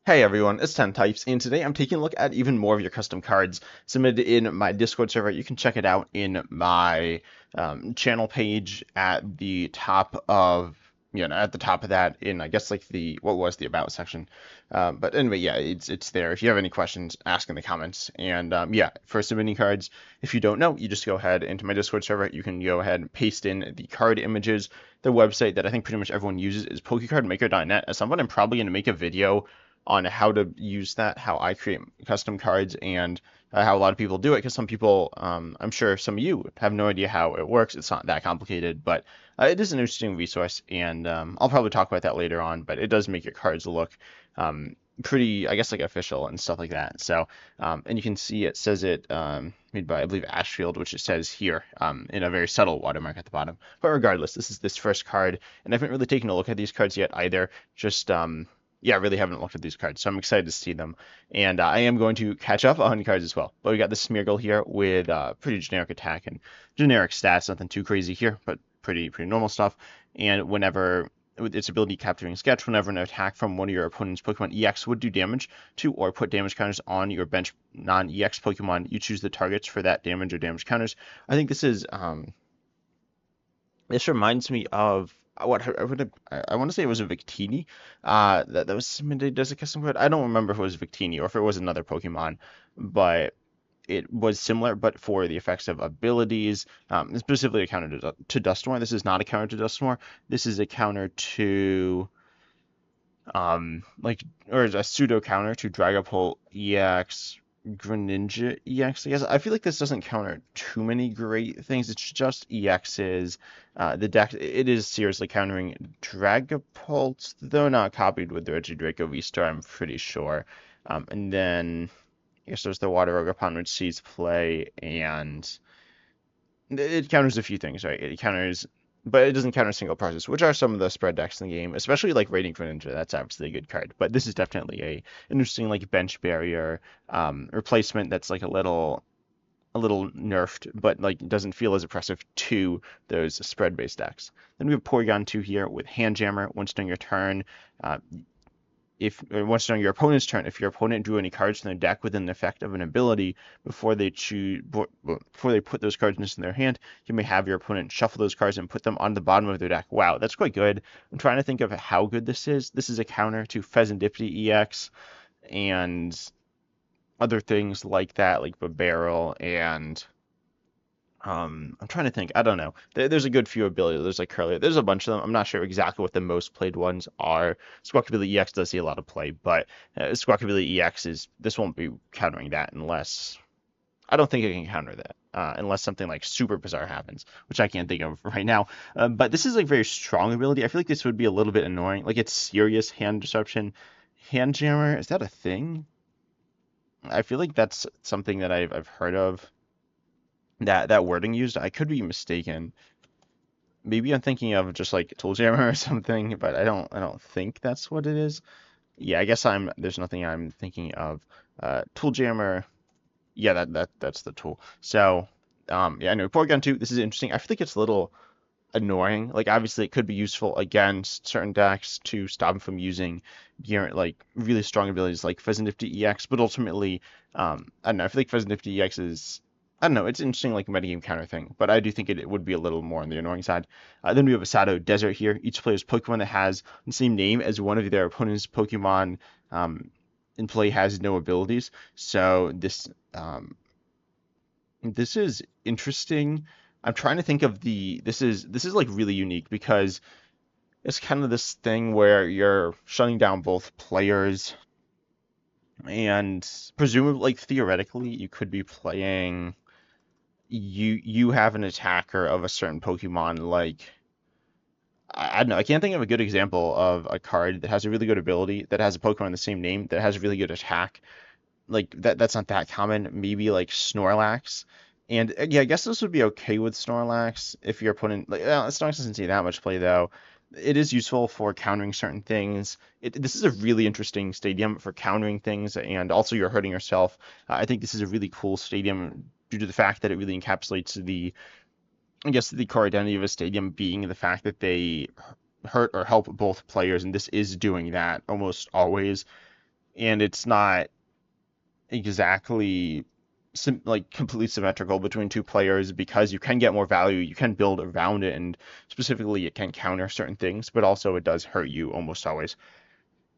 Hey everyone, it's 10 Types, and today I'm taking a look at even more of your custom cards submitted in my Discord server. You can check it out in my channel page at the top of, at the top of that in, I guess, like what was the About section. But anyway, yeah, it's there. If you have any questions, ask in the comments. And yeah, for submitting cards, if you don't know, you just go ahead into my Discord server. You can go ahead and paste in the card images. The website that I think pretty much everyone uses is pokecardmaker.net. As someone, I'm probably going to make a video on how to use that, how I create custom cards, and how a lot of people do it. Because some people, I'm sure some of you have no idea how it works. It's not that complicated, but it is an interesting resource, and I'll probably talk about that later on. But it does make your cards look pretty, I guess, like official and stuff like that. So, and you can see it says it made by, I believe, Ashfield, which it says here in a very subtle watermark at the bottom. But regardless, this is this first card, and I haven't really taken a look at these cards yet either. Just yeah, I really haven't looked at these cards, so I'm excited to see them. And I am going to catch up on cards as well. But we got the Smeargle here with pretty generic attack and generic stats, nothing too crazy here, but pretty normal stuff. And whenever with its ability capturing sketch, whenever an attack from one of your opponent's Pokemon EX would do damage to or put damage counters on your bench non-EX Pokemon, you choose the targets for that damage or damage counters. I think this reminds me of I want to say it was a Victini that was submitted as a custom card. I don't remember if it was Victini or if it was another Pokemon, but it was similar, but for the effects of abilities, specifically a counter to Dusknoir. This is not a counter to Dusknoir. This is a counter to or a pseudo counter to Dragapult EX, Greninja EX. I guess I feel like this doesn't counter too many great things. It's just EXs. The deck, it is seriously countering Dragapult, though not copied with the Regidraco V-Star, I'm pretty sure. And then I guess there's the Water Ogre upon which sees play, and it counters a few things, right? It counters, but it doesn't counter single process, which are some of the spread decks in the game, especially like Raiding Greninja. That's obviously a good card, but this is definitely a interesting like bench barrier replacement that's like a little nerfed, but like doesn't feel as oppressive to those spread-based decks. Then we have Porygon 2 here with Hand Jammer. Once during your turn, uh, if once during your opponent's turn, if your opponent drew any cards from their deck within the effect of an ability before they put those cards into their hand, you may have your opponent shuffle those cards and put them on the bottom of their deck. Wow, that's quite good. I'm trying to think of how good this is. This is a counter to Pheasantipity EX and other things like that, like Barrel and I'm trying to think. I don't know. There's a good few abilities. There's like Curly. There's a bunch of them. I'm not sure exactly what the most played ones are. Squawkabilly EX does see a lot of play, but Squawkabilly EX is this won't be countering that unless I don't think it can counter that unless something like super bizarre happens, which I can't think of right now. But this is like very strong ability. I feel like this would be a little bit annoying. Like it's serious hand disruption. Hand jammer, is that a thing? I feel like that's something that I've heard of. That wording used. I could be mistaken. Maybe I'm thinking of just like Tool Jammer or something, but I don't think that's what it is. Yeah, I guess there's nothing I'm thinking of. Tool Jammer. Yeah, that's the tool. So yeah, anyway, Porygon 2, this is interesting. I feel like it's a little annoying. Like obviously it could be useful against certain decks to stop them from using like really strong abilities like Pheasantipity EX, but ultimately, I don't know, I feel like Pheasantipity EX is I don't know. It's interesting, like metagame counter thing, but I do think it would be a little more on the annoying side. Then we have a Sado Desert here. Each player's Pokemon that has the same name as one of their opponent's Pokemon in play has no abilities. So this is interesting. I'm trying to think of this is like really unique because it's kind of this thing where you're shutting down both players and presumably like theoretically you could be playing you have an attacker of a certain Pokemon, like I don't know, I can't think of a good example of a card that has a really good ability that has a Pokemon the same name that has a really good attack. Like that's not that common. Maybe like Snorlax. And yeah, I guess this would be okay with Snorlax if your opponent like Snorlax doesn't see that much play though. It is useful for countering certain things. This is a really interesting stadium for countering things, and also you're hurting yourself. I think this is a really cool stadium due to the fact that it really encapsulates I guess, the core identity of a stadium being the fact that they hurt or help both players, and this is doing that almost always. and it's not exactly like completely symmetrical between two players because you can get more value, you can build around it, and specifically it can counter certain things, but also it does hurt you almost always.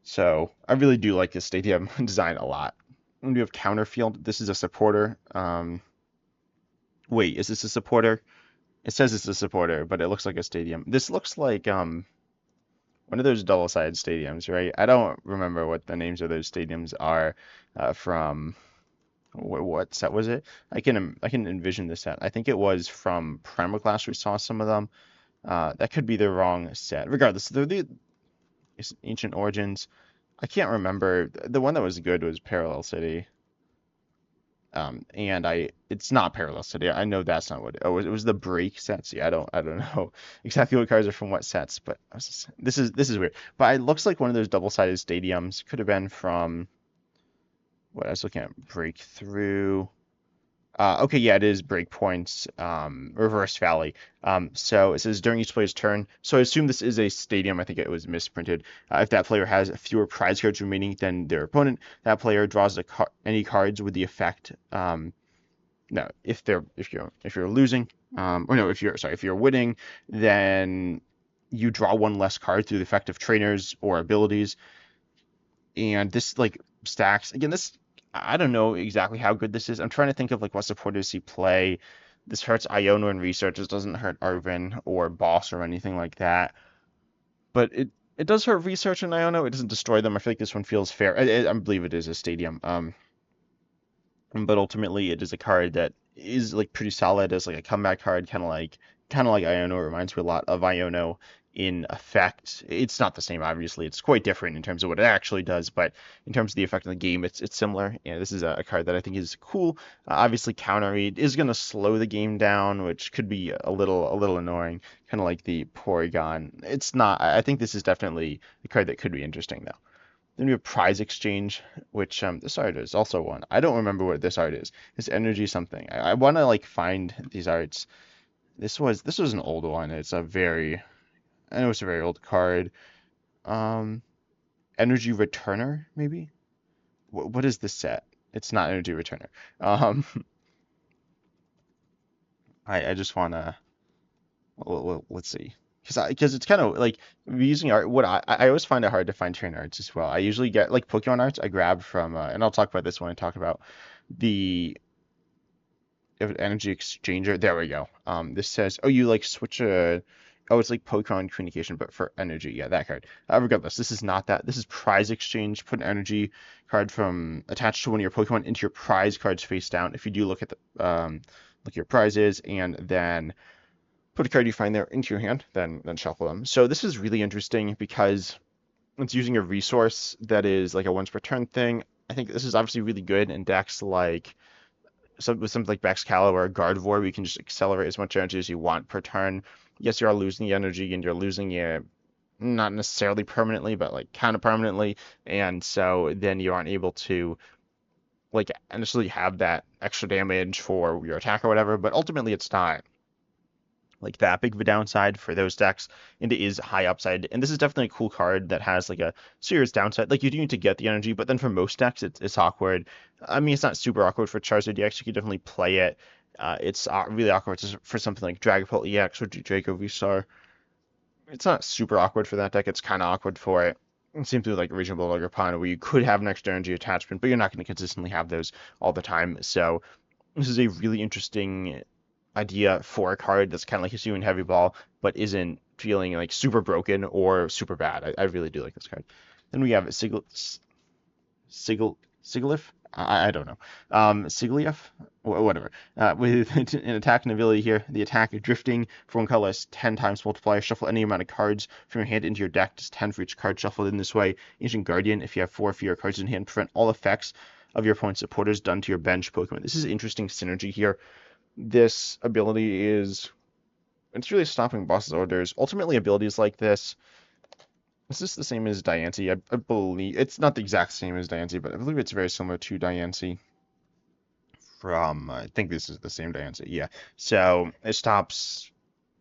So I really do like this stadium design a lot. And we have counter field. This is a supporter. Wait, is this a supporter? It says it's a supporter, but it looks like a stadium. This looks like one of those double-sided stadiums, right? I don't remember what the names of those stadiums are from what set was it? I can envision this set. I think it was from Primal Class. We saw some of them. That could be the wrong set. Regardless, they're the Ancient Origins. I can't remember. The one that was good was Parallel City. And it's not Parallel City. I know that's not what it was the break sets. Yeah, I don't know exactly what cards are from what sets, but this is weird. But it looks like one of those double-sided stadiums could have been from what I was looking at. Breakthrough. Okay, yeah, it is Breakpoints, Reverse Valley. So it says during each player's turn. So I assume this is a stadium. I think it was misprinted. If that player has fewer prize cards remaining than their opponent, that player draws any cards with the effect. No, if you're losing, or no, if you're winning, then you draw one less card through the effect of trainers or abilities. And this like stacks again. This I don't know exactly how good this is. I'm trying to think of like what supporters he play. This hurts Iono and Research. This doesn't hurt Arvin or Boss or anything like that. But it does hurt Research and Iono. It doesn't destroy them. I feel like this one feels fair. I believe it is a stadium. But ultimately it is a card that is like pretty solid as like a comeback card, kind of like Iono. It reminds me a lot of Iono in effect. It's not the same, obviously. It's quite different in terms of what it actually does, but in terms of the effect on the game, it's similar. Yeah, this is a card that I think is cool. Obviously, counter read is going to slow the game down, which could be a little annoying, kind of like the Porygon. It's not. I think this is definitely a card that could be interesting though. Then we have Prize Exchange, which this art is also one. I don't remember what this art is. It's energy something. I want to like find these arts. This was an old one. I know it's a very old card. Um, Energy Returner maybe. What is this set? It's not Energy Returner. Um, I just wanna let's see. Because it's kind of like using art. What I always find it hard to find trainer arts as well. I usually get like Pokemon arts I grab from, and I'll talk about this when I talk about the energy exchanger. There we go. This says, oh, you like switch a, oh, it's like Pokemon communication, but for energy. Yeah, that card. Regardless, this is not that. This is prize exchange. Put an energy card from attached to one of your Pokemon into your prize cards face down. If you do look at the look at your prizes, and then put a card you find there into your hand, then shuffle them. So this is really interesting because it's using a resource that is like a once per turn thing. I think this is obviously really good in decks like with something like Baxcalibur or Gardevoir, where you can just accelerate as much energy as you want per turn. Yes, you are losing the energy and you're losing it not necessarily permanently, but like kind of permanently. And so then you aren't able to like initially have that extra damage for your attack or whatever, but ultimately it's not like that big of a downside for those decks, and it is high upside. And this is definitely a cool card that has like a serious downside. Like you do need to get the energy, but then for most decks, it's awkward. I mean, it's not super awkward for Charizard EX. You could definitely play it. It's really awkward for something like Dragapult EX or Draco V-Star. It's not super awkward for that deck. It's kind of awkward for it. Same thing with like Reasonable Lagapana, where you could have an extra energy attachment, but you're not going to consistently have those all the time. So this is a really interesting idea for a card that's kind of like his in heavy ball, but isn't feeling like super broken or super bad. I really do like this card. Then we have Sigilyph. I don't know. Sigilyph, whatever. With an attack and ability here, the attack drifting for one color is 10 times multiplier. Shuffle any amount of cards from your hand into your deck. Just 10 for each card shuffled in this way. Ancient Guardian, if you have 4 fewer cards in hand, prevent all effects of your opponent's supporters done to your bench Pokemon. This is interesting synergy here. This ability it's really stopping boss's orders. Ultimately, abilities like this, is this the same as Diancie? I believe it's not the exact same as Diancie, but I believe it's very similar to Diancie from, I think this is the same Diancie, yeah. So it stops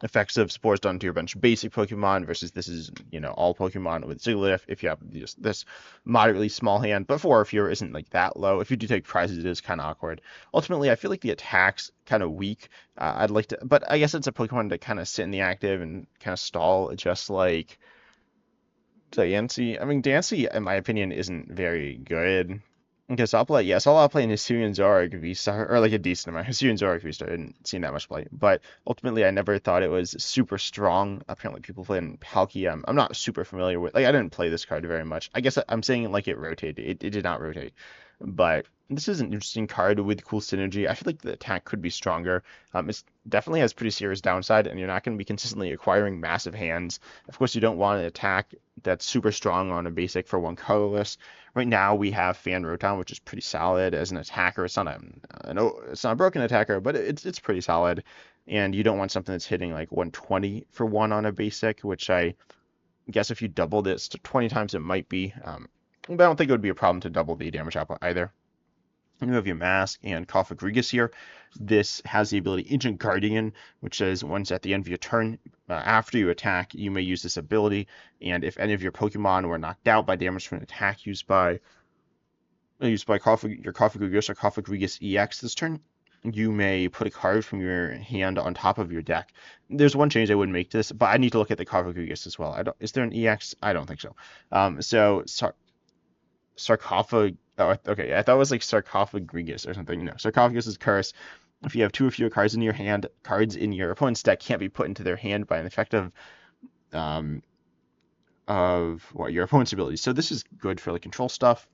effects of spores done to your bunch of basic Pokemon versus this is, all Pokemon with Zigglyph if you have just this moderately small hand. But 4 isn't like that low. If you do take prizes, it is kind of awkward. Ultimately, I feel like the attack's kind of weak. I'd like to, but I guess it's a Pokemon to kind of sit in the active and kind of stall, just like Diancie. I mean, Diancie, in my opinion, isn't very good. Because I'll play, yes, I'll play in Hisuian Zoroark V-Star, or like a decent amount. Hisuian Zoroark V-Star, I didn't see that much play. But ultimately, I never thought it was super strong. Apparently, people play in Palkia. I'm not super familiar with, like, I didn't play this card very much. I guess I'm saying like it rotated. It did not rotate. But this is an interesting card with cool synergy. I feel like the attack could be stronger. It definitely has pretty serious downside, and you're not going to be consistently acquiring massive hands. Of course, you don't want an attack that's super strong on a basic for one colorless. Right now, we have Fan Rotom, which is pretty solid as an attacker. It's not a broken attacker, but it's pretty solid. And you don't want something that's hitting like 120 for one on a basic, which I guess if you doubled it to 20 times, it might be. But I don't think it would be a problem to double the damage output either. And you have your Mask and Sarcophagus here. This has the ability Engent Guardian, which says once at the end of your turn, after you attack, you may use this ability. And if any of your Pokemon were knocked out by damage from an attack used by your Sarcophagus or Sarcophagus EX this turn, you may put a card from your hand on top of your deck. There's one change I would make to this, but I need to look at the Sarcophagus as well. Is there an EX? I don't think so. Sarcophagus. Oh, okay. I thought it was like Sarcophagus or something. No, Sarcophagus is curse. If you have 2 or fewer cards in your hand, cards in your opponent's deck can't be put into their hand by an effect of your opponent's abilities. So this is good for like control stuff.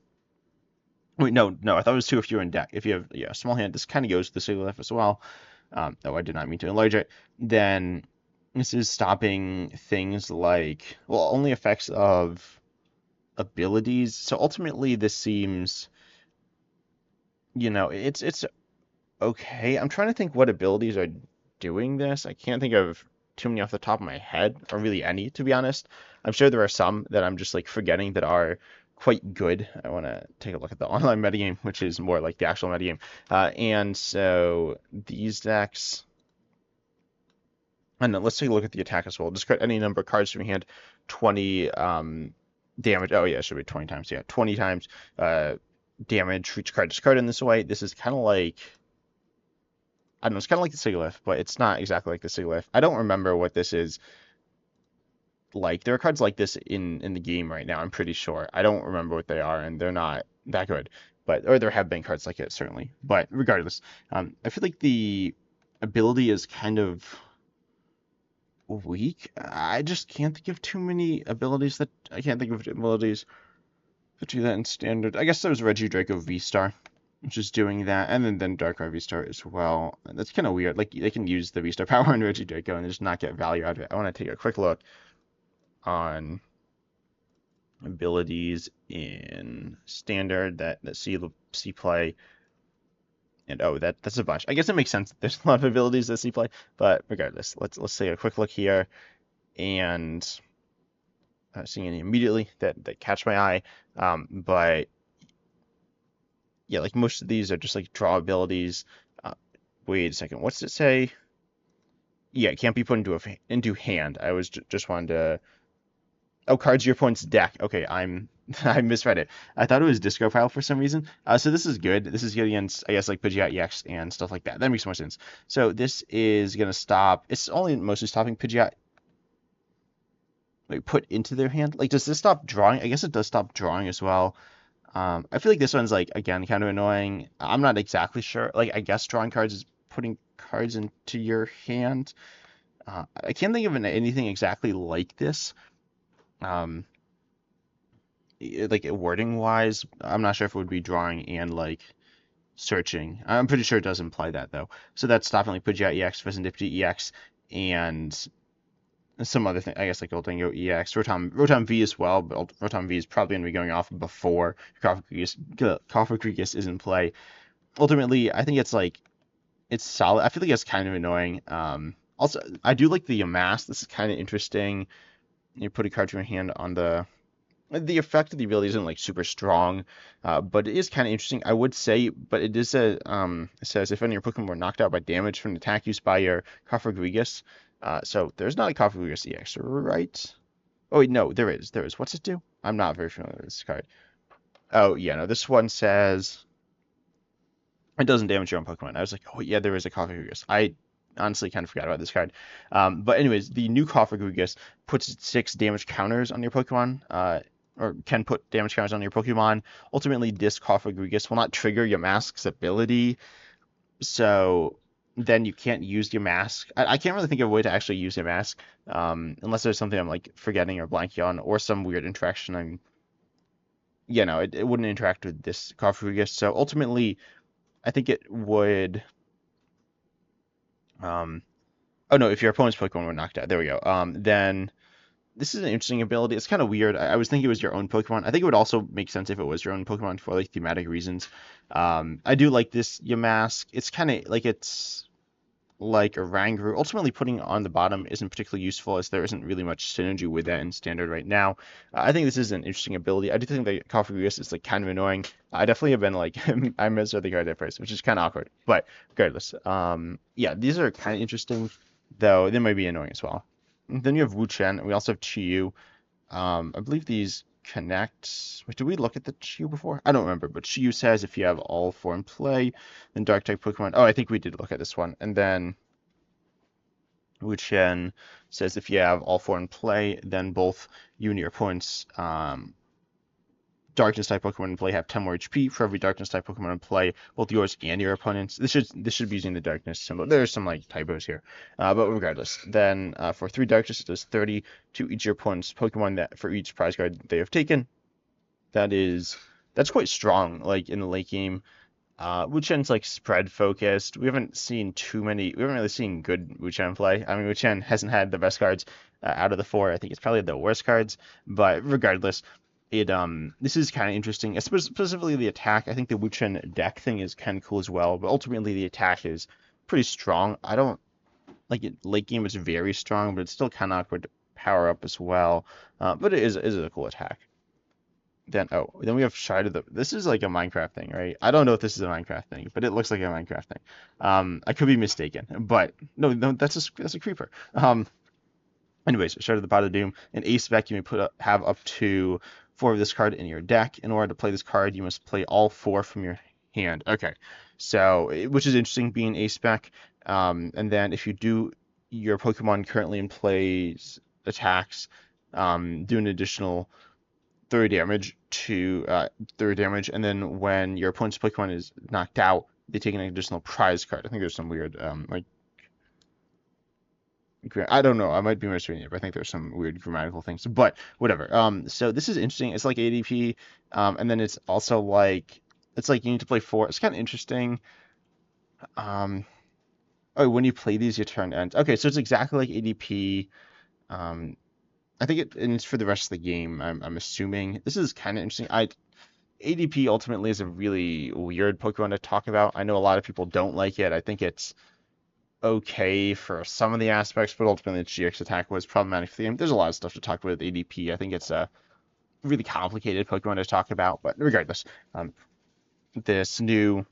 Wait, no. I thought it was 2 if you're in deck. If you have a small hand, this kind of goes to the Sigilyph as well. No, I did not mean to enlarge it. Then this is stopping things like only effects of abilities. So ultimately, this seems, it's okay. I'm trying to think what abilities are doing this. I can't think of too many off the top of my head, or really any, to be honest. I'm sure there are some that I'm just like forgetting that are quite good. I want to take a look at the online metagame, which is more like the actual metagame. And so these decks, and let's take a look at the attack as well. Discard any number of cards from your hand, 20 damage. Oh yeah, it should be 20 times. Yeah, 20 times damage for each card discarded in this way. This is kind of like, I don't know, it's kind of like the Sigilyph, but it's not exactly like the Sigilyph. I don't remember what this is like. There are cards like this in the game right now, I'm pretty sure. I don't remember what they are, and they're not that good. Or there have been cards like it, certainly. But regardless, I feel like the ability is kind of weak. I just can't think of too many abilities that I can't think of abilities that do that in standard. I guess there was Regidrago V-Star, which is doing that, and then Darkrai V-Star as well. That's kind of weird. Like they can use the V-Star power on Regidrago and just not get value out of it. I want to take a quick look on abilities in standard that see play. And that's a bunch. I guess it makes sense. There's a lot of abilities that see play, but regardless, let's take a quick look here, and seeing any immediately that catch my eye. But yeah, like most of these are just like draw abilities. Wait a second, what's it say? Yeah, it can't be put into hand. I was just wanted to. Oh, cards your opponent's deck. Okay, I misread it. I thought it was disco pile for some reason. So this is good. This is good against, I guess, like Pidgeot EX and stuff like that. That makes more sense. So this is gonna stop. It's only mostly stopping Pidgeot like put into their hand. Like, does this stop drawing? I guess it does stop drawing as well. I feel like this one's like again kind of annoying. I'm not exactly sure. Like, I guess drawing cards is putting cards into your hand. I can't think of anything exactly like this. Like wording wise, I'm not sure if it would be drawing and like searching. I'm pretty sure it does imply that though. So that's stopping like Pidgeot EX, Serendipity EX, and some other thing. I guess like Ultingo EX, Rotom V as well, but Rotom V is probably going to be going off before Sarcophagus is in play. Ultimately, I think it's solid. I feel like it's kind of annoying. Also, I do like the Amass. This is kind of interesting. You put a card to your hand on the effect of the ability isn't like super strong, but it is kind of interesting, I would say. But it is it says if any of your Pokemon were knocked out by damage from an attack used by your Sarcophagus, So there's not a Sarcophagus EX, right? Oh wait, no, there is. There is. What's it do? I'm not very familiar with this card. Oh yeah, no, this one says it doesn't damage your own Pokemon. I was like, oh yeah, there is a Sarcophagus. I honestly kind of forgot about this card. But anyways, the new Sarcophagus puts 6 damage counters on your Pokemon. Or can put damage counters on your Pokemon. Ultimately, this Sarcophagus will not trigger your mask's ability, so then you can't use your mask. I can't really think of a way to actually use your mask, unless there's something I'm like forgetting or blanking on, or some weird interaction. It wouldn't interact with this Sarcophagus. So ultimately, I think it would. Oh no, if your opponent's Pokemon were knocked out, there we go. Then this is an interesting ability. It's kind of weird. I was thinking it was your own Pokemon. I think it would also make sense if it was your own Pokemon for like thematic reasons. I do like this Yamask. It's kind of like a Ranguru. Ultimately, putting on the bottom isn't particularly useful as there isn't really much synergy with that in standard right now. I think this is an interesting ability. I do think that Sarcophagus is like kind of annoying. I definitely have been like I misread the card at first, which is kind of awkward. But regardless, yeah, these are kind of interesting, though they might be annoying as well. And then you have Wu-Chen. We also have Chi-Yu. I believe these connect. Wait, did we look at the Chi-Yu before? I don't remember, but Chi-Yu says if you have all 4 in play, then Dark type Pokemon. Oh, I think we did look at this one. And then Wu-Chen says if you have all 4 in play, then both you and your opponent's Darkness type Pokemon in play have 10 more HP for every Darkness type Pokemon in play, both yours and your opponent's. This should be using the Darkness symbol. There's some like typos here, but regardless. Then for 3 Darkness, it does 30 to each of your opponent's Pokemon that for each prize card they have taken. That's quite strong. Like in the late game, Wu-Chen's like spread focused. We haven't really seen good Wu-Chen play. I mean, Wu-Chen hasn't had the best cards out of the 4. I think it's probably the worst cards, but regardless. This is kind of interesting, specifically the attack. I think the Wu-Chen deck thing is kind of cool as well, but ultimately the attack is pretty strong. I don't like it. Late game is very strong, but it's still kind of awkward to power up as well. But it is a cool attack. Then we have Shy to the. This is like a Minecraft thing, right? I don't know if this is a Minecraft thing, but it looks like a Minecraft thing. I could be mistaken, but no, that's a creeper. Anyways, Shy to the Pot of Doom. An ace spec you may have up to 4 of this card in your deck. In order to play this card, you must play all 4 from your hand. Okay, so which is interesting, being ace spec. And then if you do, your Pokemon currently in plays attacks, do an additional 30 damage and then when your opponent's Pokemon is knocked out, they take an additional prize card. I think there's some weird I don't know. I might be misreading it, but I think there's some weird grammatical things. But whatever. So this is interesting. It's like ADP, and then it's also like you need to play 4. It's kind of interesting. When you play these, your turn ends. Okay, so it's exactly like ADP. I think it's for the rest of the game. I'm assuming this is kind of interesting. ADP ultimately is a really weird Pokemon to talk about. I know a lot of people don't like it. I think it's okay for some of the aspects, but ultimately its GX attack was problematic for the game. There's a lot of stuff to talk about with ADP. I think it's a really complicated Pokemon to talk about, but regardless, this new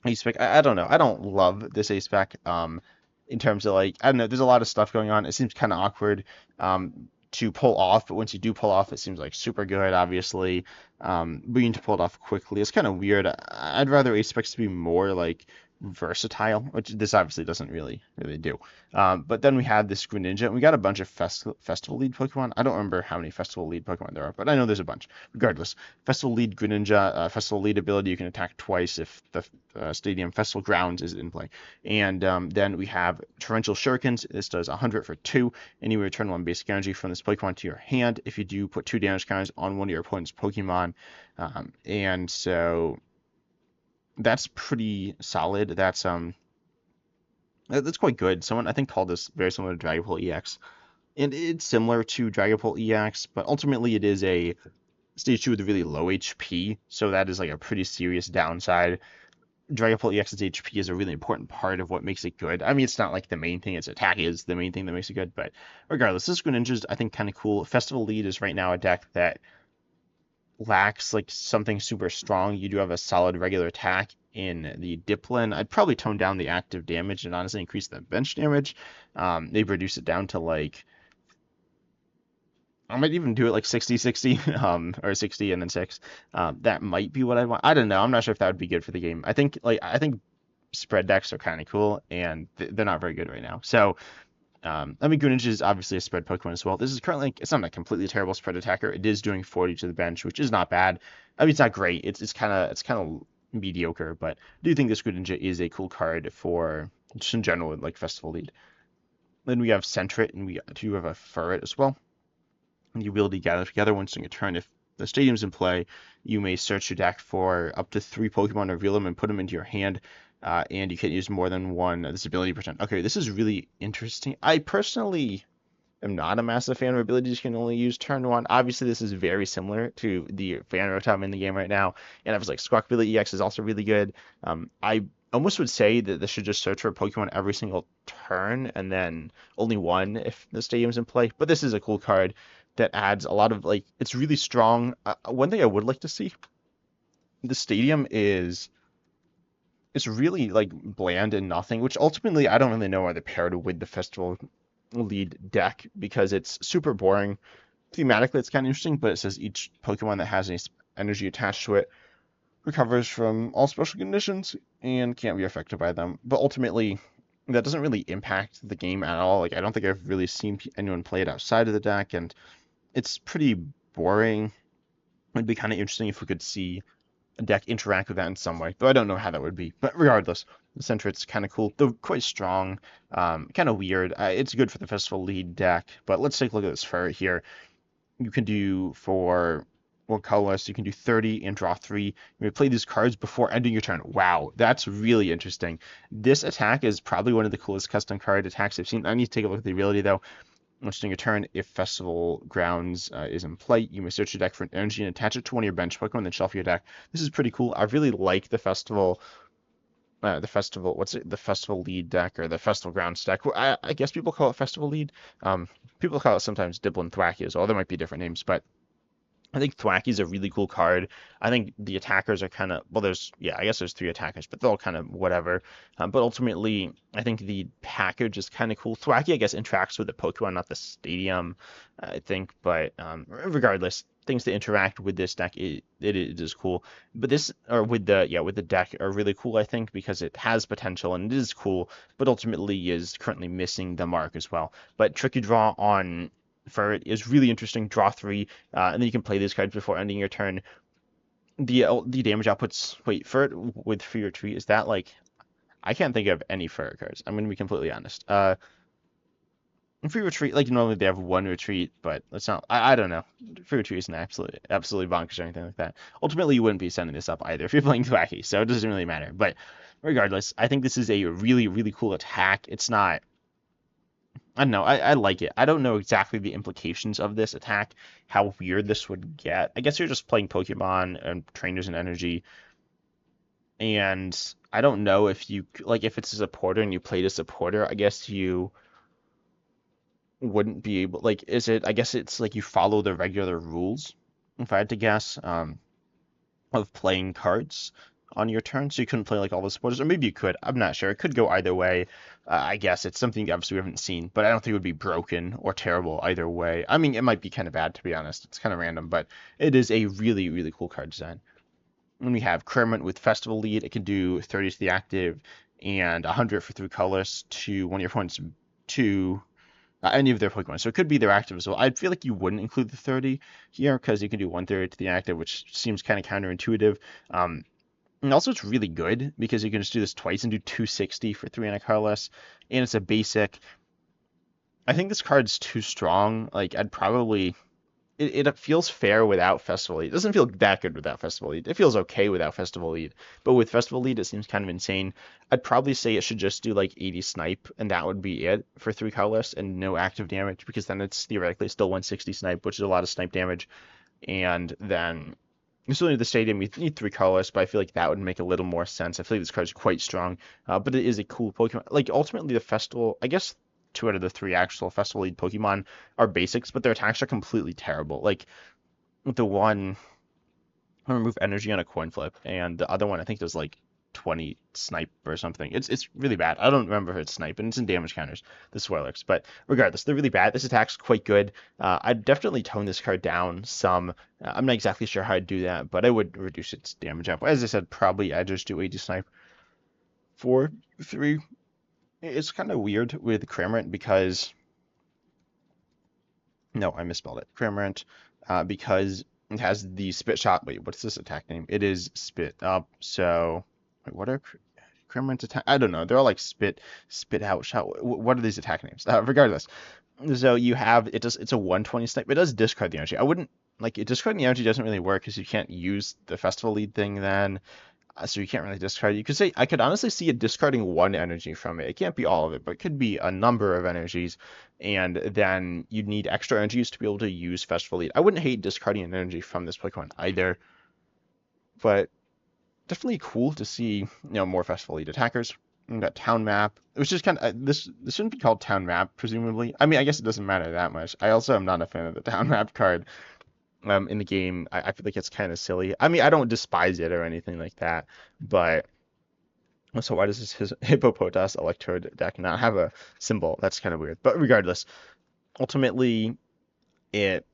A-Spec, I don't know. I don't love this A-Spec in terms of like, I don't know, there's a lot of stuff going on. It seems kind of awkward to pull off, but once you do pull off, it seems like super good, obviously. But you need to pull it off quickly. It's kind of weird. I'd rather A-Specs to be more like versatile, which this obviously doesn't really do. But then we had this Greninja, and we got a bunch of festival lead Pokemon. I don't remember how many festival lead Pokemon there are, but I know there's a bunch. Regardless, festival lead Greninja, festival lead ability, you can attack twice if the stadium festival grounds is in play. And then we have Torrential Shurikens. This does 100 for 2, and you return 1 basic energy from this Pokemon to your hand. If you do, put 2 damage counters on one of your opponent's Pokemon. And so that's pretty solid. That's quite good. Someone I think called this very similar to Dragapult EX, and it's similar to Dragapult EX, but ultimately it is a stage 2 with a really low HP, so that is like a pretty serious downside. Dragapult EX's HP is a really important part of what makes it good. I mean, it's not like the main thing. Its attack is the main thing that makes it good, but regardless, this Greninja is I think kind of cool. Festival Lead is right now a deck that lacks like something super strong. You do have a solid regular attack in the Diplin. I'd probably tone down the active damage and honestly increase the bench damage. Maybe reduce it down to like I might even do it like 60-60, or 60 and then 6. That might be what I want. I don't know. I'm not sure if that would be good for the game. I think spread decks are kind of cool, and they're not very good right now. So, I mean, Greninja is obviously a spread Pokemon as well. This is currently, it's not a completely terrible spread attacker. It is doing 40 to the bench, which is not bad. I mean, it's not great. It's kind of mediocre, but I do think this Greninja is a cool card for just in general, like Festival Lead. Then we have Sentret, and we do have a Furet as well. The ability to gather together once in a turn. If the stadium's in play, you may search your deck for up to 3 Pokemon, reveal them, and put them into your hand. And you can't use more than one this ability per turn. Okay, this is really interesting. I personally am not a massive fan of abilities you can only use turn 1. Obviously, this is very similar to the fan rotom in the game right now. And I was like, Squawkabilly EX is also really good. I almost would say that this should just search for a Pokemon every single turn and then only one if the stadium's in play. But this is a cool card that adds a lot of like it's really strong. One thing I would like to see, the stadium is it's really like bland and nothing, which ultimately I don't really know why they paired with the festival lead deck because it's super boring. Thematically, it's kind of interesting, but it says each Pokemon that has any energy attached to it recovers from all special conditions and can't be affected by them. But ultimately, that doesn't really impact the game at all. Like I don't think I've really seen anyone play it outside of the deck, and it's pretty boring. It'd be kind of interesting if we could see a deck interact with that in some way, though I don't know how that would be. But regardless, the Sentret's kind of cool, though quite strong, kind of weird. It's good for the Festival lead deck, but let's take a look at this Furet here. You can do for one colorless, you can do 30 and draw 3. You may play these cards before ending your turn. Wow, that's really interesting. This attack is probably one of the coolest custom card attacks I've seen. I need to take a look at the ability though. Once during your turn, if Festival Grounds is in play, you may search your deck for an energy and attach it to one of your bench Pokemon, then shuffle your deck. This is pretty cool. I really like what's it, the Festival Lead deck or the Festival Grounds deck. I guess people call it Festival Lead. People call it sometimes Dibble and Thwacky as well. There might be different names, but I think Thwacky's a really cool card. I think the attackers are kind of well. I guess there's 3 attackers, but they're all kind of whatever. But ultimately, I think the package is kind of cool. Thwacky, I guess, interacts with the Pokemon, not the stadium. I think, but regardless, things to interact with this deck, it is cool. But this or with the deck are really cool. I think because it has potential and it is cool, but ultimately is currently missing the mark as well. But Tricky Draw on for it is really interesting. Draw 3, and then you can play these cards before ending your turn. The damage outputs. Wait, for it with Free Retreat, is that like I can't think of any Furet cards. I'm gonna be completely honest. Free Retreat, like normally they have 1 retreat, but it's not. I don't know. Free Retreat isn't absolutely bonkers or anything like that. Ultimately, you wouldn't be sending this up either if you're playing Thwacky, so it doesn't really matter. But regardless, I think this is a really really cool attack. It's not. I don't know. I like it. I don't know exactly the implications of this attack, how weird this would get. I guess you're just playing Pokemon and trainers and energy, and I don't know if you like if it's a supporter and you played a supporter. I guess you wouldn't be able like is it? I guess it's like you follow the regular rules, if I had to guess, of playing cards on your turn, so you couldn't play like all the supporters, or maybe you could. I'm not sure. It could go either way. I guess it's something obviously we haven't seen, but I don't think it would be broken or terrible either way. I mean, it might be kind of bad to be honest. It's kind of random, but it is a really really cool card design. When we have Kermit with Festival Lead, it can do 30 to the active and 100 for 3 colors to one of your opponents to any of their Pokemon. So it could be their active as well. I feel like you wouldn't include the 30 here because you can do 130 to the active, which seems kind of counterintuitive. And also it's really good because you can just do this twice and do 260 for 3 and a colorless, and it's a basic. I think this card's too strong. Like I'd probably it feels fair without Festival Lead. It doesn't feel that good without Festival Lead. It feels okay without Festival Lead. But with Festival Lead, it seems kind of insane. I'd probably say it should just do like 80 snipe, and that would be it for 3 colorless and no active damage, because then it's theoretically still 160 snipe, which is a lot of snipe damage. And then you still need the stadium, you need 3 colors, but I feel like that would make a little more sense. I feel like this card is quite strong, but it is a cool Pokemon. Like ultimately, the Festival, I guess 2 out of the 3 actual Festival lead Pokemon are basics, but their attacks are completely terrible. Like the one, remove energy on a coin flip, and the other one I think does like 20 snipe or something. It's really bad. I don't remember if it's snipe, and it's in damage counters, the Swirlix. But regardless, they're really bad. This attack's quite good. I'd definitely tone this card down some. I'm not exactly sure how I'd do that, but I would reduce its damage up. As I said, probably I just do 80 snipe. 4-3. It's kind of weird with Cramorant because no, I misspelled it. Cramorant, because it has the spit shot. Wait, what's this attack name? It is spit up. So, wait, what are Cramorant's attack? I don't know. They're all like spit out, shot. What are these attack names? Regardless, so you have it. Does it's a 120 snipe. It does discard the energy. I wouldn't like it. Discarding the energy doesn't really work because you can't use the festival lead thing then. So you can't really discard. You could say I could honestly see it discarding one energy from it. It can't be all of it, but it could be a number of energies, and then you'd need extra energies to be able to use Festival Lead. I wouldn't hate discarding an energy from this Pokemon either, but definitely cool to see more Festival Lead attackers. We got Town Map, which is kind of this shouldn't be called Town Map, presumably. I mean, I guess it doesn't matter that much. I also am not a fan of the Town Map card in the game. I feel like it's kind of silly. I mean, I don't despise it or anything like that, but so why does this Hippopotas Electrode deck not have a symbol? That's kind of weird. But regardless, ultimately, it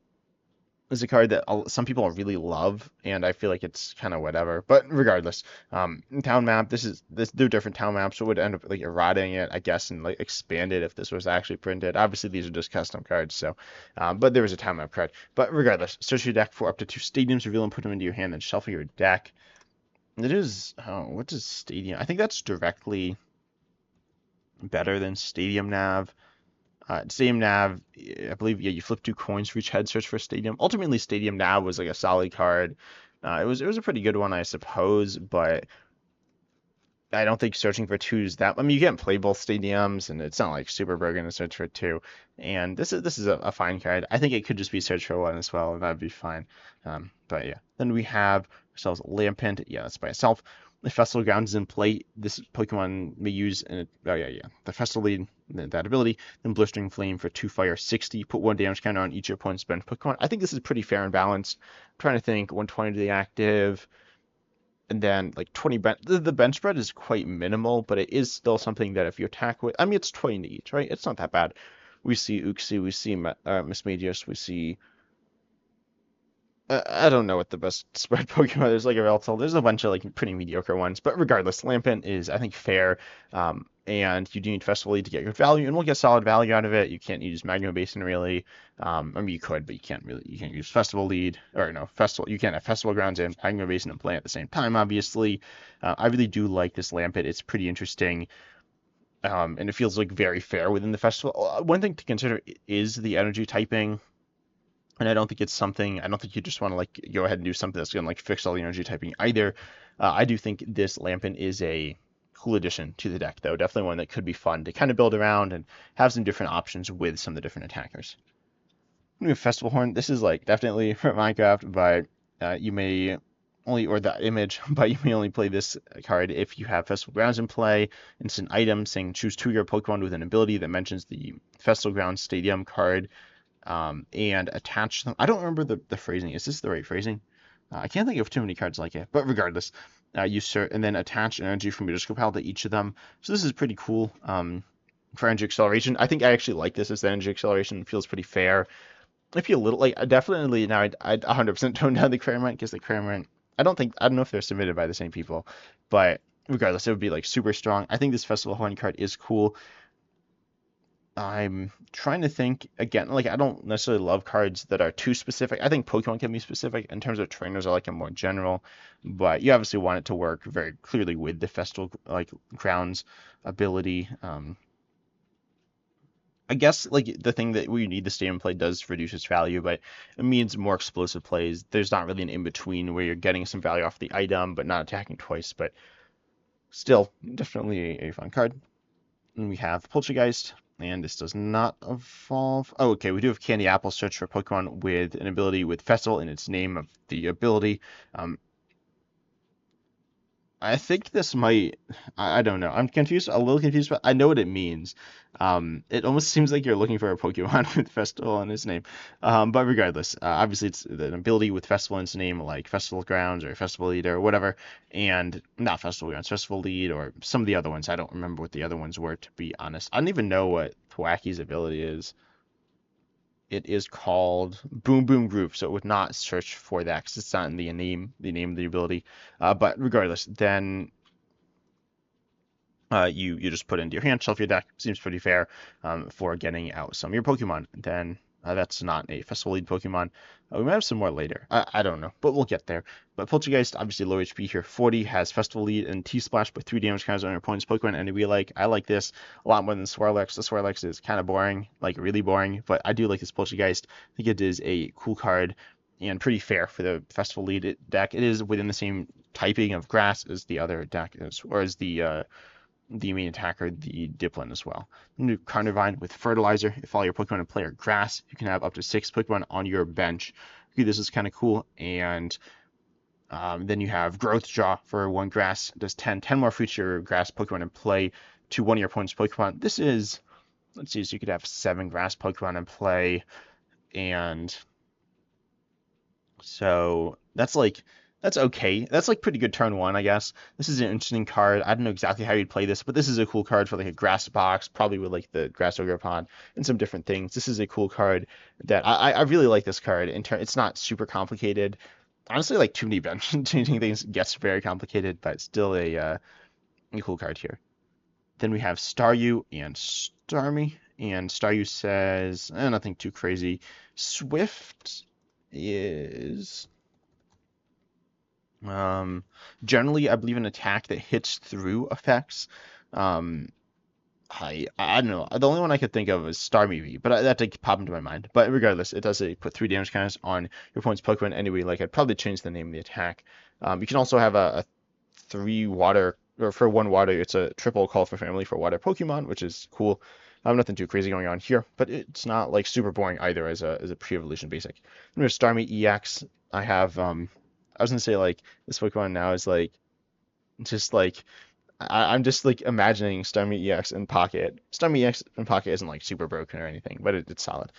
is a card that some people really love, and I feel like it's kind of whatever. But regardless, town map. They're different town maps, so it would end up like eroding it, I guess, and like expand it if this was actually printed. Obviously, these are just custom cards, so but there was a town map card. But regardless, search your deck for up to 2 stadiums, reveal and put them into your hand, then shuffle your deck. It is what does stadium? I think that's directly better than Stadium Nav. Stadium Nav, I believe, yeah, you flip 2 coins for each head search for Stadium. Ultimately, Stadium Nav was like a solid card. It was a pretty good one, I suppose, but I don't think searching for 2 is that. I mean, you can't play both stadiums, and it's not like super broken to search for 2. And this is a fine card. I think it could just be search for 1 as well, and that'd be fine. But yeah, then we have ourselves Lampent. Yeah, that's by itself. The Festival Grounds is in play. This Pokemon may use the Festival Lead, that ability. Then Blistering Flame for 2 fire, 60. Put 1 damage counter on each opponent's bench Pokemon. I think this is pretty fair and balanced. I'm trying to think. 120 to the active, and then like 20 bench. The bench spread is quite minimal, but it is still something that if you attack with, I mean, it's 20 to each, right? It's not that bad. We see Uxie, we see Mismagius, we see I don't know what the best spread Pokemon is, like a Aral. There's a bunch of like pretty mediocre ones, but regardless, Lampent is I think fair, and you do need Festival Lead to get good value, and we'll get solid value out of it. You can't use Magma Basin really. I mean you could, but you can't really. You can't use Festival Lead or no Festival. You can't have Festival Grounds and Magma Basin and play at the same time. Obviously, I really do like this Lampent. It's pretty interesting. And it feels like very fair within the festival. One thing to consider is the energy typing. And I don't think it's something, I don't think you just want to like go ahead and do something that's going to like fix all the energy typing either. I do think this Lampent is a cool addition to the deck, though. Definitely one that could be fun to kind of build around and have some different options with some of the different attackers. We have Festival Horn. This is like definitely for Minecraft, but you may only, or the image, but you may only play this card if you have Festival Grounds in play. It's an item saying choose 2 of your Pokemon with an ability that mentions the Festival Grounds Stadium card. And attach them. I don't remember the phrasing. Is this the right phrasing? I can't think of too many cards like it, but regardless, you start and then attach energy from your disco pile to each of them. So this is pretty cool for energy acceleration. I think I actually like this as the energy acceleration. It feels pretty fair. I feel a little like definitely now I'd 100% tone down the Cramorant because the Cramorant I don't know if they're submitted by the same people, but regardless, it would be like super strong. I think this Festival Horn card is cool. I'm trying to think again, like I don't necessarily love cards that are too specific. I think Pokemon can be specific in terms of trainers. I like them more general, but you obviously want it to work very clearly with the Festival like Grounds ability. I guess like the thing that we need the stadium play does reduce its value, but it means more explosive plays. There's not really an in between where you're getting some value off the item but not attacking twice. But still, definitely a fun card. And we have Poltergeist. And this does not evolve. Oh, okay, we do have Candy Apple. Search for Pokemon with an ability with Festival in its name of the ability. I think this might. I don't know. I'm confused, a little confused, but I know what it means. It almost seems like you're looking for a Pokemon with Festival in its name. But regardless, obviously it's an ability with Festival in its name, like Festival Grounds or Festival Lead or whatever, and not Festival Grounds, Festival Lead or some of the other ones. I don't remember what the other ones were, to be honest. I don't even know what Thwacky's ability is. It is called Boom Boom Groove, so it would not search for that because it's not in the name of the ability. But regardless, then you just put into your hand, shelf your deck. Seems pretty fair for getting out some of your Pokemon. Then that's not a Festival Lead Pokemon. We might have some more later. I don't know, but we'll get there. But Poltergeist, obviously low HP here. 40 has Festival Lead and T-Splash, but 3 damage counters on your opponent's Pokemon. And I like this a lot more than Swirlex. The Swirlex is kind of boring, like really boring, but I do like this Poltergeist. I think it is a cool card and pretty fair for the Festival Lead deck. It is within the same typing of grass as the other deck is, or as the main attacker, the Dipplin as well. New Carnivine with Fertilizer. If all your Pokemon in play are grass, you can have up to 6 Pokemon on your bench. Okay, this is kind of cool. And then you have Growth Jaw for 1 grass. Does 10 more future grass Pokemon in play to one of your opponent's Pokemon. This is, let's see, so you could have 7 grass Pokemon in play. And so that's okay. That's like pretty good turn 1, I guess. This is an interesting card. I don't know exactly how you'd play this, but this is a cool card for like a grass box, probably with like the Grass Ogre Pond and some different things. This is a cool card that I really like this card. It's not super complicated. Honestly, like too many bench changing things gets very complicated, but still a cool card here. Then we have Staryu and Starmie, and Staryu says nothing too crazy. Swift is generally, I believe an attack that hits through effects. Um, I don't know. The only one I could think of is Starmie, but that did pop into my mind. But regardless, it does say put 3 damage counters on your opponent's Pokemon anyway. Like I'd probably change the name of the attack. You can also have a 3 water, or for 1 water, it's a triple call for family for water Pokemon, which is cool. Nothing too crazy going on here, but it's not like super boring either as a pre-evolution basic. And there's Starmie EX. I was gonna say like this Pokemon now is like just like I'm just like imagining Starmie EX in Pocket. Starmie EX in Pocket isn't like super broken or anything, but it's solid.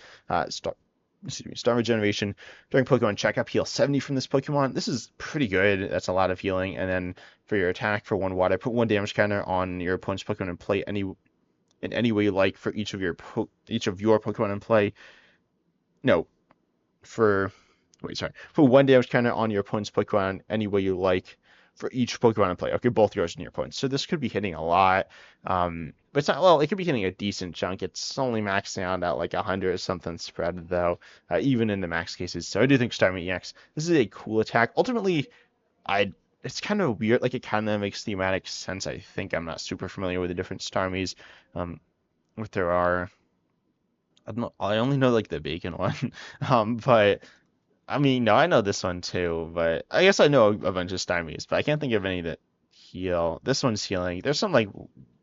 Star Regeneration during Pokemon checkup, heal 70 from this Pokemon. This is pretty good. That's a lot of healing. And then for your attack for 1 water, put 1 damage counter on your opponent's Pokemon and play in any way you like for each of your Pokemon in play. No, for Wait, sorry. Put 1 damage counter on your opponent's Pokemon any way you like for each Pokemon in play. Okay, both yours and your opponent's. So this could be hitting a lot. But it's not, well, it could be hitting a decent chunk. It's only maxing out at like 100 or something spread, though, even in the max cases. So I do think Starmie EX, this is a cool attack. Ultimately, it's kind of weird. Like, it kind of makes thematic sense. I think I'm not super familiar with the different Starmies. What there are. I don't know. I only know like the bacon one. But I mean, no, I know this one too, but I guess I know a bunch of Stymies, but I can't think of any that heal. This one's healing. There's some like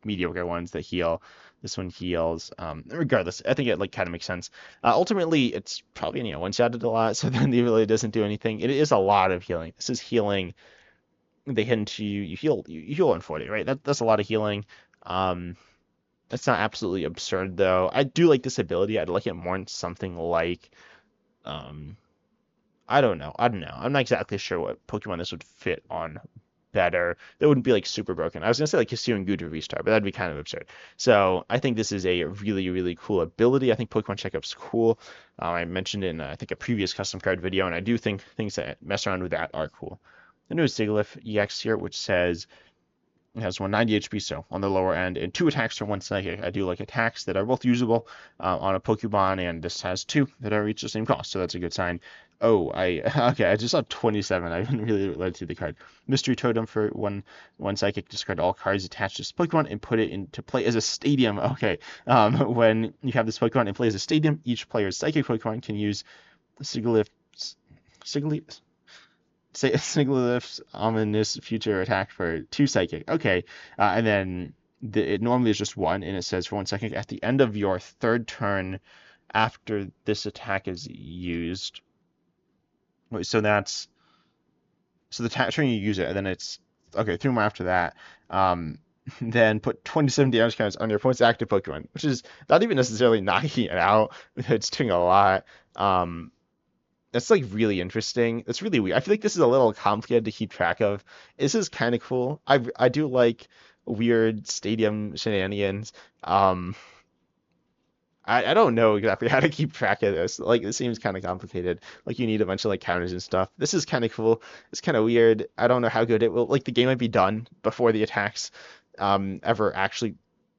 mediocre ones that heal. This one heals. Regardless, I think it like kind of makes sense. Ultimately, it's probably one-shotted a lot, so then the ability doesn't do anything. It is a lot of healing. This is healing. They hit into you. You heal in 40, right? That's a lot of healing. Um, it's not absolutely absurd though. I do like this ability. I'd like it more in something like um I don't know. I'm not exactly sure what Pokemon this would fit on better. That wouldn't be like super broken. I was gonna say like Hisuian Gudra Restart, but that'd be kind of absurd. So I think this is a really, really cool ability. I think Pokemon Checkup's cool. I mentioned in I think a previous custom card video, and I do think things that mess around with that are cool. The new Sigilyph EX here, which says it has 190 HP, so on the lower end, and 2 attacks for 1 psychic. I do like attacks that are both usable on a Pokemon, and this has 2 that are each the same cost, so that's a good sign. Oh, okay, I just saw 27. I haven't really read through the card. Mystery Totem for one psychic. Discard all cards attached to this Pokemon and put it into play as a stadium. Okay, when you have this Pokemon in play as a stadium, each player's psychic Pokemon can use Sigilyph's Sigilyph's ominous future attack for 2 psychic. Okay, and then it normally is just 1, and it says for 1 psychic at the end of your 3rd turn after this attack is used. Wait, so the turn you use it, and then it's Okay, 3 more after that. Then put 27 damage counters on your opponent's active Pokemon, which is not even necessarily knocking it out. It's doing a lot. That's like really interesting. It's really weird. I feel like this is a little complicated to keep track of. This is kind of cool. I do like weird stadium shenanigans. Um, I don't know exactly how to keep track of this. Like, this seems kind of complicated. Like, you need a bunch of like counters and stuff. This is kind of cool. It's kind of weird. I don't know how good it will. Like, the game might be done before the attacks ever actually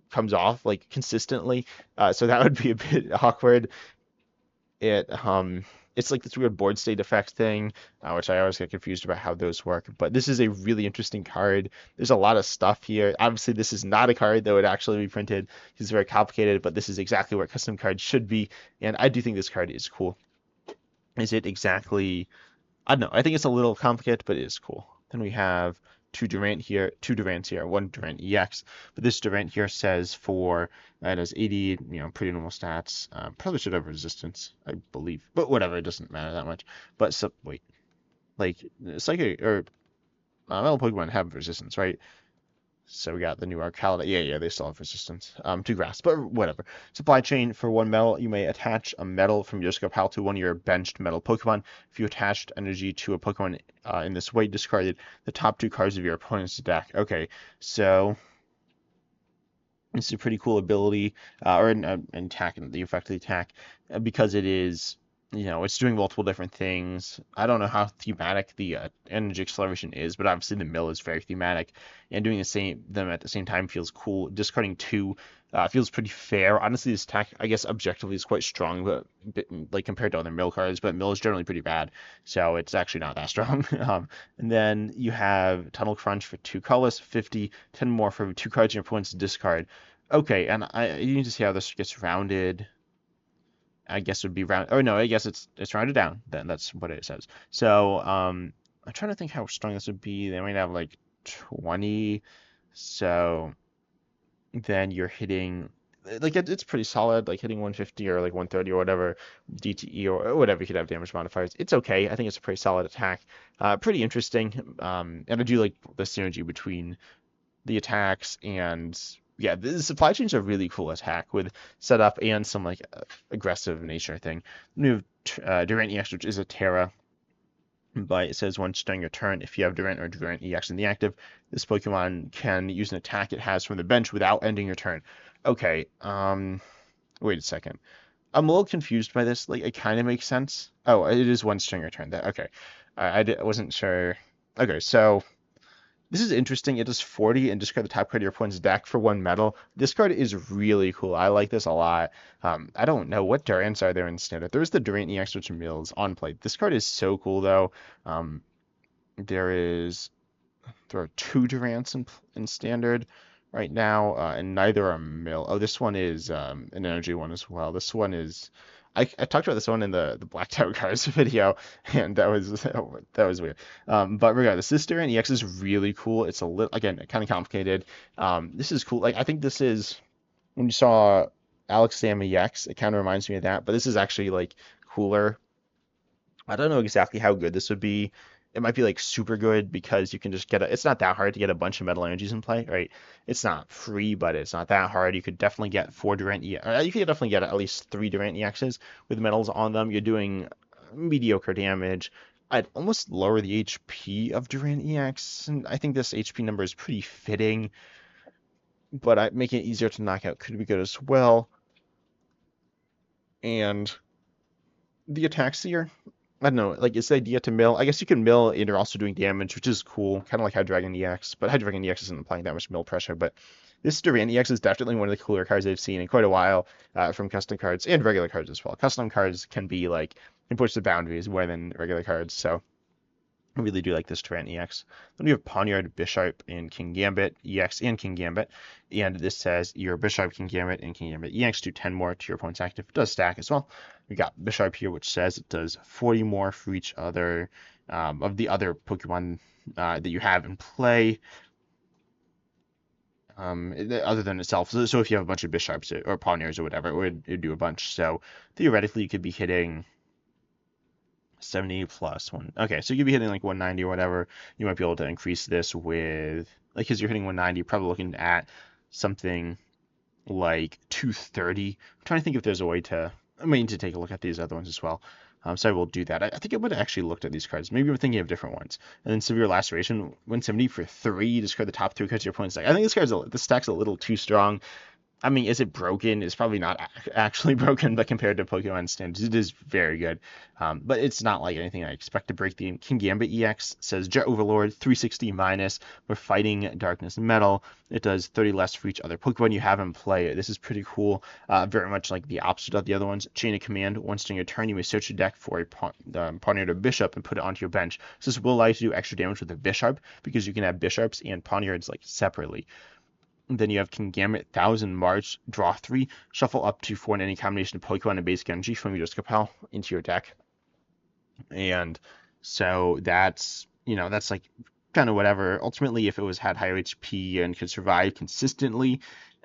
comes off like consistently. So that would be a bit awkward. It's like this weird board state effect thing, which I always get confused about how those work. But this is a really interesting card. There's a lot of stuff here. Obviously, this is not a card that would actually be printed. It's very complicated, but this is exactly what custom cards should be. And I do think this card is cool. Is it exactly? I don't know. I think it's a little complicated, but it is cool. Then we have two Durant here, two Durants here, one Durant EX. But this Durant here says for it has 80, pretty normal stats. Probably should have resistance, I believe. But whatever, it doesn't matter that much. But so wait, like Psychic or Metal Pokemon have resistance, right? So we got the new Arcalida. Yeah, they still have resistance to grass, but whatever. Supply chain for one metal, you may attach a metal from your discard pile to one of your benched metal Pokemon. If you attached energy to a Pokemon in this way, discarded the top 2 cards of your opponent's deck. Okay, so this is a pretty cool ability, or an attack, the effect of the attack, because it is, it's doing multiple different things. I don't know how thematic the energy acceleration is, but obviously the mill is very thematic, and doing them at the same time feels cool. Discarding 2 feels pretty fair. Honestly, this attack, I guess, objectively is quite strong, but like compared to other mill cards, but mill is generally pretty bad, so it's actually not that strong. And then you have Tunnel Crunch for 2 colors, 50, 10 more for 2 cards in your opponent's discard. Okay, and you need to see how this gets rounded. I guess it would be round. Oh no, I guess it's rounded down. Then that's what it says. So I'm trying to think how strong this would be. They might have like 20. So then you're hitting like it's pretty solid, like hitting 150 or like 130 or whatever DTE or whatever you could have damage modifiers. It's okay. I think it's a pretty solid attack. Pretty interesting. And I do like the synergy between the attacks and yeah, the supply chain's a really cool attack with setup and some like aggressive nature thing. New Durant EX, which is a Terra, but it says once during your turn, if you have Durant or Durant EX in the active, this Pokemon can use an attack it has from the bench without ending your turn. Okay, wait a second. I'm a little confused by this. Like, it kind of makes sense. Oh, it is once during your turn. Okay, I wasn't sure. Okay, so this is interesting. It does 40 and discard the top card of your opponent's deck for 1 metal. This card is really cool. I like this a lot. I don't know what Durants are there in standard. There's the Durant EX, which mills on play. This card is so cool though. There are 2 Durants in standard right now, and neither are mill. Oh, this one is an energy one as well. This one is. I talked about this one in the Black Tower cards video, and that was weird. But regardless, this Durant EX is really cool. It's a little, again, kind of complicated. This is cool. Like, I think this is, when you saw Alex Sam EX, it kind of reminds me of that, but this is actually like cooler. I don't know exactly how good this would be. It might be like super good because you can just it's not that hard to get a bunch of metal energies in play, right? It's not free, but it's not that hard. You could definitely get 4 Durant EX. You could definitely get at least 3 Durant EXs with metals on them. You're doing mediocre damage. I'd almost lower the HP of Durant EX, and I think this HP number is pretty fitting, but making it easier to knock out could be good as well. And the attacks here, I don't know, like, it's the idea to mill. I guess you can mill and you're also doing damage, which is cool, kind of like Hydreigon EX, but Hydreigon EX isn't applying that much mill pressure. But this Durant EX is definitely one of the cooler cards I've seen in quite a while from custom cards and regular cards as well. Custom cards can push the boundaries more than regular cards, so I really do like this Durant EX. Then we have Pawniard, Bisharp, and Kingambit EX and Kingambit. And this says your Bisharp, Kingambit, and Kingambit EX do 10 more to your opponent's active. It does stack as well. We got Bisharp here, which says it does 40 more for each other of the other Pokemon that you have in play. Other than itself. So if you have a bunch of Bisharps or Pawniards or whatever, it would do a bunch. So theoretically, you could be hitting 70 plus one. Okay, so you'd be hitting like 190 or whatever. You might be able to increase this with, like, because you're hitting 190, you're probably looking at something like 230. I'm trying to think if there's a way to, I mean, to take a look at these other ones as well. So I will do that. I think I would have actually looked at these cards. Maybe I'm thinking of different ones. And then Severe Laceration, 170 for 3. You discard the top 3 cards of your opponent's deck. I think this stack's a little too strong. I mean, is it broken? It's probably not actually broken, but compared to Pokemon standards, it is very good. But it's not like anything I expect to break the game. King Gambit EX says Jet Overlord, 360 minus. We're fighting Darkness Metal. It does 30 less for each other Pokemon you have in play. This is pretty cool. Very much like the opposite of the other ones. Chain of Command. Once during your turn, you may search your deck for a Pawniard or Bishop and put it onto your bench. So this will allow you to do extra damage with a Bisharp because you can have Bisharps and Pawniards like separately. Then you have King Gambit, 1000 March, draw 3, shuffle up to 4 in any combination of Pokemon and basic energy from your discard pile into your deck. And so that's, that's like kind of whatever. Ultimately, if it had higher HP and could survive consistently,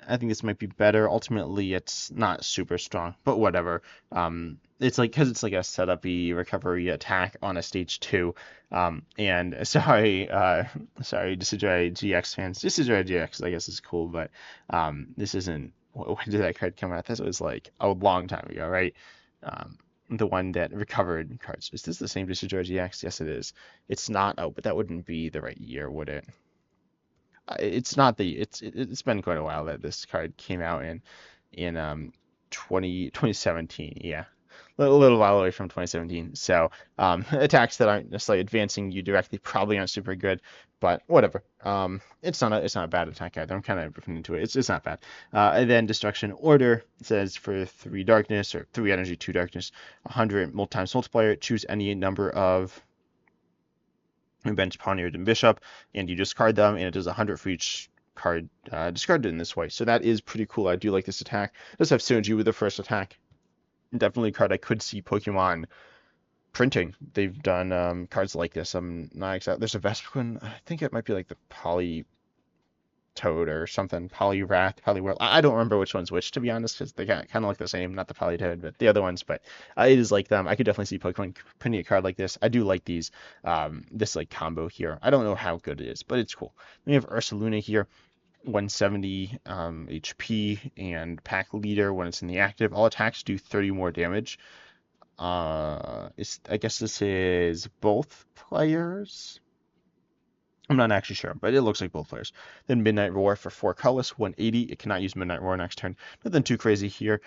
I think this might be better. Ultimately, it's not super strong, but whatever. It's like, because it's like a setup-y recovery attack on a stage 2. And sorry, Decidueye GX fans. Decidueye GX, I guess, is cool, but this isn't. When did that card come out? This was like a long time ago, right? The one that recovered cards. Is this the same Decidueye GX? Yes, it is. It's not. Oh, but that wouldn't be the right year, would it? It's not the. It's been quite a while that this card came out in 2017. Yeah, a little while away from 2017. So attacks that aren't necessarily advancing you directly probably aren't super good, but whatever. It's not a bad attack either. I'm kind of looking into it. It's not bad. And then Destruction Order says for 3 darkness or 3 energy, 2 darkness, 100 times multiplier. Choose any number of bench Pawniard and Bishop, and you discard them, and it does 100 for each card discarded in this way. So that is pretty cool. I do like this attack. It does have synergy with the first attack. Definitely a card I could see Pokemon printing. They've done cards like this. I'm not exactly. There's a Vespiquen. I think it might be like the Polytoad or something. Poliwrath, Poliwhirl. I don't remember which one's which, to be honest, because they kind of look the same. Not the Polytoad, but the other ones. But it is like them. I could definitely see Pokemon printing a card like this. I do like these. This like combo here. I don't know how good it is, but it's cool. We have Ursaluna here. 170 HP and pack leader when it's in the active. All attacks do 30 more damage. I guess this is both players. I'm not actually sure, but it looks like both players. Then Midnight Roar for 4 colors, 180. It cannot use Midnight Roar next turn. Nothing too crazy here.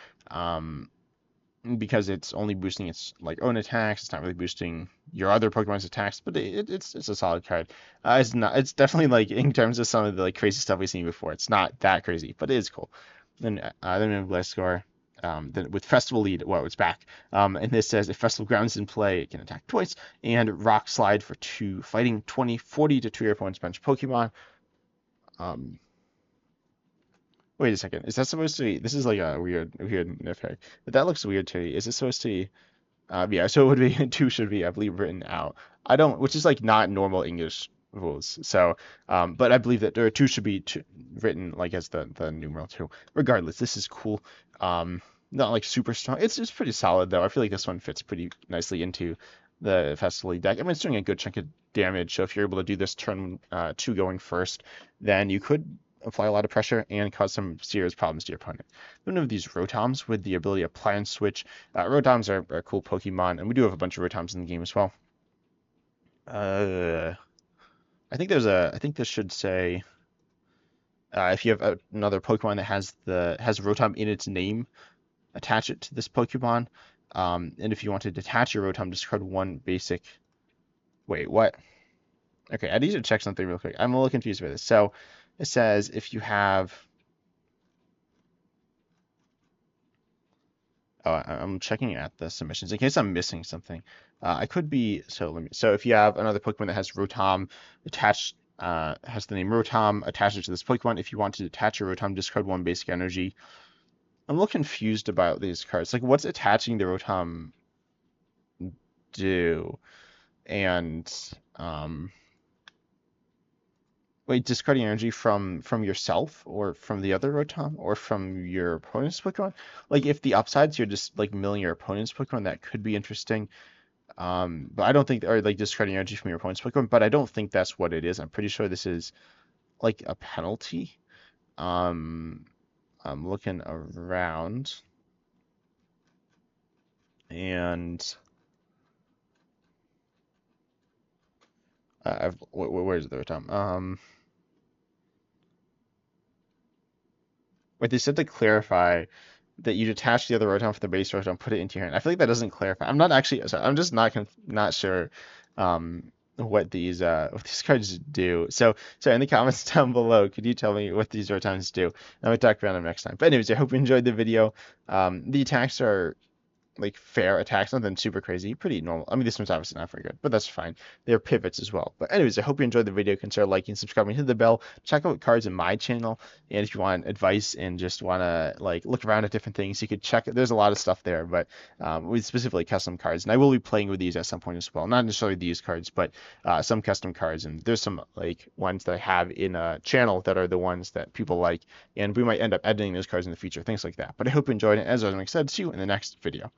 Because it's only boosting its like own attacks. It's not really boosting your other Pokemon's attacks, but it's a solid card. It's definitely like in terms of some of the like crazy stuff we've seen before. It's not that crazy, but it is cool. Then we have Gliscor. Then with Festival Lead, it's back. And this says if Festival Ground is in play, it can attack twice. And Rock Slide for 2, fighting 20, 40 to 2 your opponent's bench Pokemon. Wait a second. Is that supposed to be? This is like a weird nitpick. But that looks weird to me. Is it supposed to be? Yeah. So it would be 2 should be, I believe, written out. Which is like not normal English rules. So, but I believe that there are 2 should be written like as the numeral 2. Regardless, this is cool. Not like super strong. It's just pretty solid though. I feel like this one fits pretty nicely into the Festival League deck. I mean, it's doing a good chunk of damage. So if you're able to do this turn 2 going first, then you could apply a lot of pressure and cause some serious problems to your opponent. Then we have these Rotoms with the ability of Plan Switch. Rotoms are cool Pokemon, and we do have a bunch of Rotoms in the game as well. I think this should say if you have another Pokemon that has Rotom in its name, attach it to this Pokemon. And if you want to detach your Rotom, discard 1 basic. Wait, what? Okay, I need to check something real quick. I'm a little confused by this. So it says if you have. Oh, I'm checking at the submissions in case I'm missing something. I could be. So if you have another Pokemon that has Rotom attached, has the name Rotom, attach it to this Pokemon. If you want to detach your Rotom, discard 1 basic energy. I'm a little confused about these cards. Like, what's attaching the Rotom do? And wait, discarding energy from yourself or from the other Rotom or from your opponent's Pokemon? Like, if the upsides you're just like milling your opponent's Pokemon, that could be interesting. But I don't think, or like discarding energy from your opponent's Pokemon, but I don't think that's what it is. I'm pretty sure this is like a penalty. Um, I'm looking around, and where's the Rotom? Wait, they said to clarify that you detach the other Rotom from the base Rotom, put it into your hand. I feel like that doesn't clarify. I'm not actually, sorry, I'm just not sure what these cards do. So in the comments down below, could you tell me what these Rotoms do? And we'll talk about them next time. But anyways, I hope you enjoyed the video. The attacks are like fair attacks, nothing super crazy, pretty normal. I mean, this one's obviously not very good, but that's fine. They're pivots as well. But anyways, I hope you enjoyed the video. Consider liking, subscribing, hit the bell, check out cards in my channel, and if you want advice and just want to like look around at different things, you could check. There's a lot of stuff there, but we specifically custom cards, and I will be playing with these at some point as well. Not necessarily these cards, but some custom cards, and there's some like ones that I have in a channel that are the ones that people like, and we might end up editing those cards in the future, things like that. But I hope you enjoyed it. As always, like I said, see you in the next video.